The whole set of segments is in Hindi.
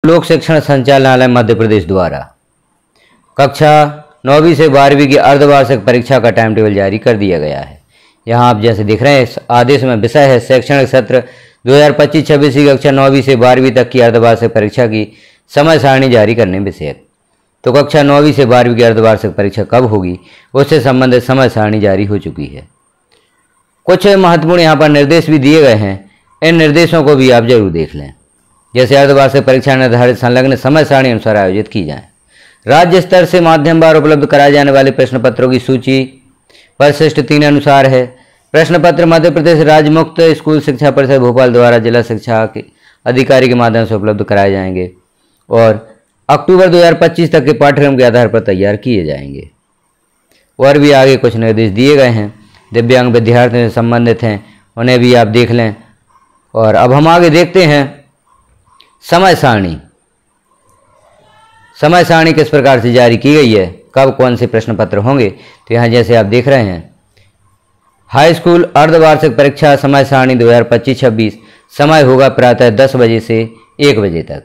लोक शिक्षण संचालनालय मध्य प्रदेश द्वारा कक्षा 9वीं से 12वीं की अर्धवार्षिक परीक्षा का टाइम टेबल जारी कर दिया गया है। यहाँ आप जैसे देख रहे हैं इस आदेश में विषय है शैक्षणिक सत्र 2025-26 की कक्षा 9वीं से 12वीं तक की अर्धवार्षिक परीक्षा की समय सारणी जारी करने विषयक। तो कक्षा 9वीं से 12वीं की अर्धवार्षिक परीक्षा कब होगी उससे संबंधित समय सारणी जारी हो चुकी है। कुछ महत्वपूर्ण यहाँ पर निर्देश भी दिए गए हैं, इन निर्देशों को भी आप जरूर देख लें। जैसे अर्धवार्षिक परीक्षा निर्धारित संलग्न समय सारणी अनुसार आयोजित की जाए। राज्य स्तर से माध्यमवार उपलब्ध कराए जाने वाले प्रश्न पत्रों की सूची परिशिष्ट 3 अनुसार है। प्रश्न पत्र मध्य प्रदेश राज्य मुक्त स्कूल शिक्षा परिषद भोपाल द्वारा जिला शिक्षा के अधिकारी के माध्यम से उपलब्ध कराए जाएंगे और अक्टूबर 2025 तक के पाठ्यक्रम के आधार पर तैयार किए जाएंगे। और भी आगे कुछ निर्देश दिए गए हैं, दिव्यांग विद्यार्थियों से संबंधित हैं, उन्हें भी आप देख लें। और अब हम आगे देखते हैं समय सारणी। समय सारणी किस प्रकार से जारी की गई है, कब कौन से प्रश्न पत्र होंगे। तो यहाँ जैसे आप देख रहे हैं हाई स्कूल अर्धवार्षिक परीक्षा समय सारणी 2025-26 समय होगा प्रातः 10 बजे से 1 बजे तक।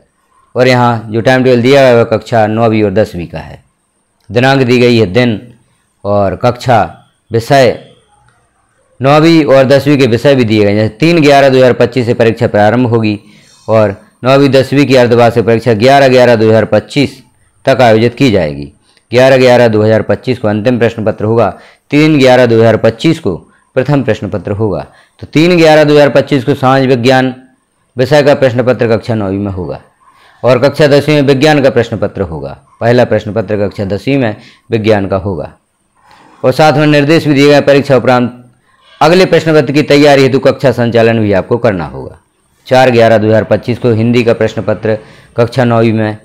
और यहाँ जो टाइम टेबल दिया गया है कक्षा 9वीं और 10वीं का है। दिनांक दी गई है दिन और कक्षा विषय 9वीं और 10वीं के विषय भी दिए गए हैं। 3/11/2025 से परीक्षा प्रारंभ होगी और 9वीं 10वीं की अर्धवार्षिक परीक्षा 11/11/2025 तक आयोजित की जाएगी। 11/11/2025 को अंतिम प्रश्न पत्र होगा। 3/11/2025 को प्रथम प्रश्न पत्र होगा। तो 3/11/2025 को समाज विज्ञान विषय का प्रश्न पत्र कक्षा 9वीं में होगा और कक्षा 10वीं में विज्ञान का प्रश्न पत्र होगा। पहला प्रश्न पत्र कक्षा 10वीं में विज्ञान का होगा। और साथ में निर्देश भी दिए गए, परीक्षा उपरांत अगले प्रश्न पत्र की तैयारी हेतु कक्षा संचालन भी आपको करना होगा। 4/11/2025 को हिंदी का प्रश्न पत्र कक्षा 9वीं में,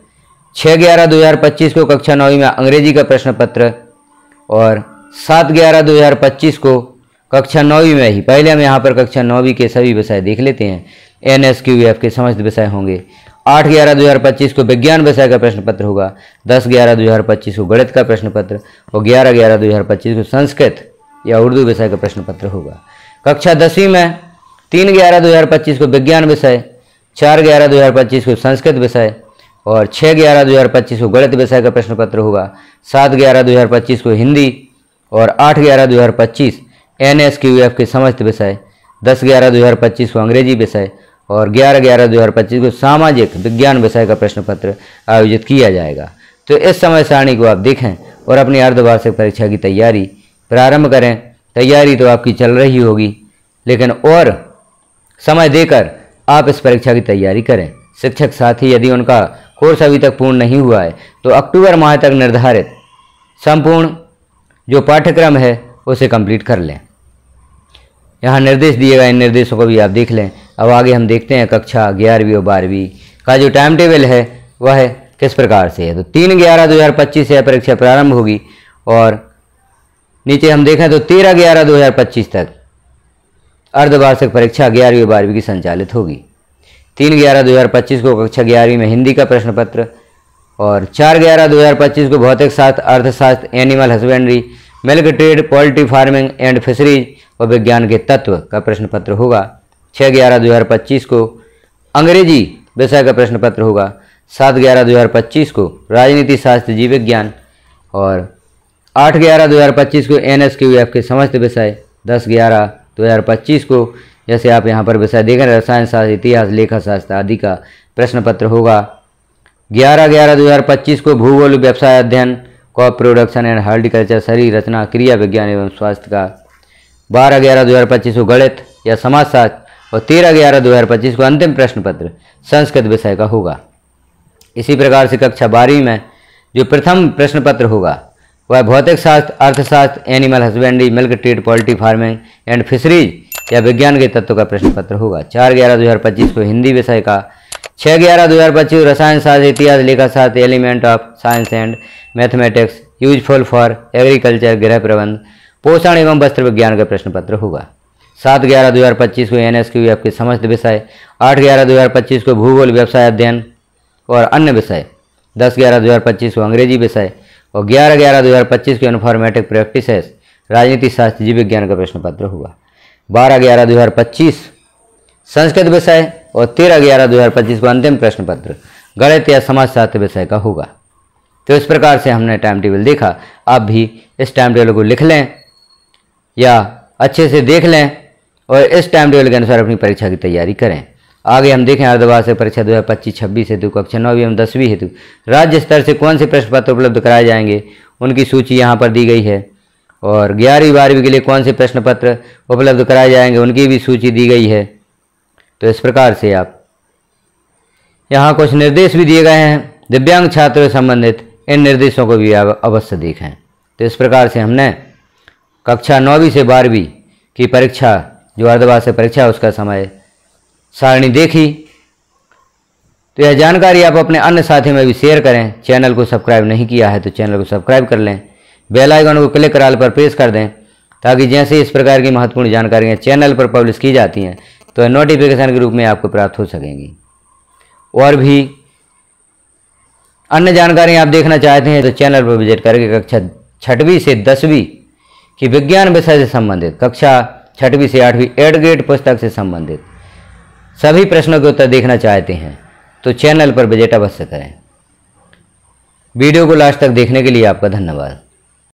6/11/2025 को कक्षा 9वीं में अंग्रेजी का प्रश्न पत्र और 7/11/2025 को कक्षा 9वीं में ही, पहले हम यहाँ पर कक्षा 9वीं के सभी विषय देख लेते हैं। NSQF के समस्त विषय होंगे। 8/11/2025 को विज्ञान विषय का प्रश्न पत्र होगा। 10/11/2025 को गणित का प्रश्न पत्र और 11/11/2025 को संस्कृत या उर्दू विषय का प्रश्न पत्र होगा। कक्षा 10वीं में 3/11/2025 को विज्ञान विषय, 4/11/2025 को संस्कृत विषय और 6/11/2025 को गणित विषय का प्रश्न पत्र होगा। 7/11/2025 को हिंदी और 8/11/2025 NSQF के समस्त विषय, 10/11/2025 को अंग्रेजी विषय और 11/11/2025 को सामाजिक विज्ञान विषय का प्रश्न पत्र आयोजित किया जाएगा। तो इस समय सारणी को आप देखें और अपनी अर्धवार्षिक परीक्षा की तैयारी प्रारंभ करें। तैयारी तो आपकी चल रही होगी, लेकिन और समय देकर आप इस परीक्षा की तैयारी करें। शिक्षक साथी यदि उनका कोर्स अभी तक पूर्ण नहीं हुआ है तो अक्टूबर माह तक निर्धारित संपूर्ण जो पाठ्यक्रम है उसे कंप्लीट कर लें। यहाँ निर्देश दिए गए, इन निर्देशों को भी आप देख लें। अब आगे हम देखते हैं कक्षा 11वीं और 12वीं का जो टाइम टेबल है वह किस प्रकार से है। तो 3/11/2025 से परीक्षा प्रारंभ होगी और नीचे हम देखें तो 13/11/2025 तक अर्धवार्षिक परीक्षा 11वीं और 12वीं की संचालित होगी। 3/11/2025 को कक्षा 11वीं में हिंदी का प्रश्न पत्र और 4/11/2025 को भौतिक शास्त्र, अर्थशास्त्र, animal husbandry, milk trade, poultry farming and fisheries और विज्ञान के तत्व का प्रश्न पत्र होगा। 6/11/2025 को अंग्रेजी विषय का प्रश्न पत्र होगा। 7/11/2025 को राजनीति शास्त्र, जीव विज्ञान और 8/11/2025 को NSQF के समस्त विषय। 10/11/2025 को जैसे आप यहाँ पर विषय देख रहे हैं रसायन शास्त्र, इतिहास, लेखा शास्त्र आदि का प्रश्न पत्र होगा। 11/11/2025 को भूगोल, व्यवसाय अध्ययन, क्रॉप प्रोडक्शन एंड हॉर्टिकल्चर, शरीर रचना, क्रिया विज्ञान एवं स्वास्थ्य का। 12/11/2025 को गणित या समाजशास्त्र और 13/11/2025 को अंतिम प्रश्न पत्र संस्कृत विषय का होगा। इसी प्रकार से कक्षा 12वीं में जो प्रथम प्रश्न पत्र होगा वह भौतिक शास्त्र, अर्थशास्त्र, animal husbandry, milk trade, poultry farming and fisheries या विज्ञान के तत्व का प्रश्न पत्र होगा। 4/11/2025 को हिंदी विषय का। 6/11/2025 रसायन शास्त्र, इतिहास, लेखा शास्त्र, element of science and mathematics, useful for agriculture, गृह प्रबंध, पोषण एवं वस्त्र विज्ञान का प्रश्न पत्र होगा। 7/11/2025 को NSQF के समस्त विषय। 8/11/2025 को भूगोल, व्यवसाय अध्ययन और अन्य विषय। 10/11/2025 को अंग्रेजी विषय और 11/11/2025 को इन्फॉर्मेटिक प्रैक्टिसेस, राजनीति शास्त्र, जीव विज्ञान का प्रश्न पत्र होगा। 12/11/2025 संस्कृत विषय और 13/11/2025 को अंतिम प्रश्न पत्र गणित या समाजशास्त्र विषय का होगा। तो इस प्रकार से हमने टाइम टेबल देखा। आप भी इस टाइम टेबल को लिख लें या अच्छे से देख लें और इस टाइम टेबल के अनुसार अपनी परीक्षा की तैयारी करें। आगे हम देखें अर्धवार्षिक परीक्षा 2025-26 हेतु कक्षा 9वीं एवं 10वीं हेतु राज्य स्तर से कौन से प्रश्न पत्र उपलब्ध कराए जाएंगे, उनकी सूची यहाँ पर दी गई है। और 11वीं 12वीं के लिए कौन से प्रश्न पत्र उपलब्ध कराए जाएंगे, उनकी भी सूची दी गई है। तो इस प्रकार से आप यहाँ कुछ निर्देश भी दिए गए हैं दिव्यांग छात्रों से संबंधित, इन निर्देशों को भी आप अवश्य देखें। तो इस प्रकार से हमने कक्षा 9वीं से 12वीं की परीक्षा जो अर्धवार्षिक परीक्षा है उसका समय सारणी देखी। तो यह जानकारी आप अपने अन्य साथियों में भी शेयर करें। चैनल को सब्सक्राइब नहीं किया है तो चैनल को सब्सक्राइब कर लें, बेल आइकन को क्लिक कर ऑल पर प्रेस कर दें, ताकि जैसे इस प्रकार की महत्वपूर्ण जानकारियाँ चैनल पर पब्लिश की जाती हैं तो नोटिफिकेशन के रूप में आपको प्राप्त हो सकेंगी। और भी अन्य जानकारियाँ आप देखना चाहते हैं तो चैनल पर विजिट करके कक्षा 6वीं से 10वीं की विज्ञान विषय से संबंधित, कक्षा 6वीं से 8वीं एडग्रेड पुस्तक से संबंधित सभी प्रश्नों के उत्तर देखना चाहते हैं तो चैनल पर विजिट अवश्य करें। वीडियो को लास्ट तक देखने के लिए आपका धन्यवाद।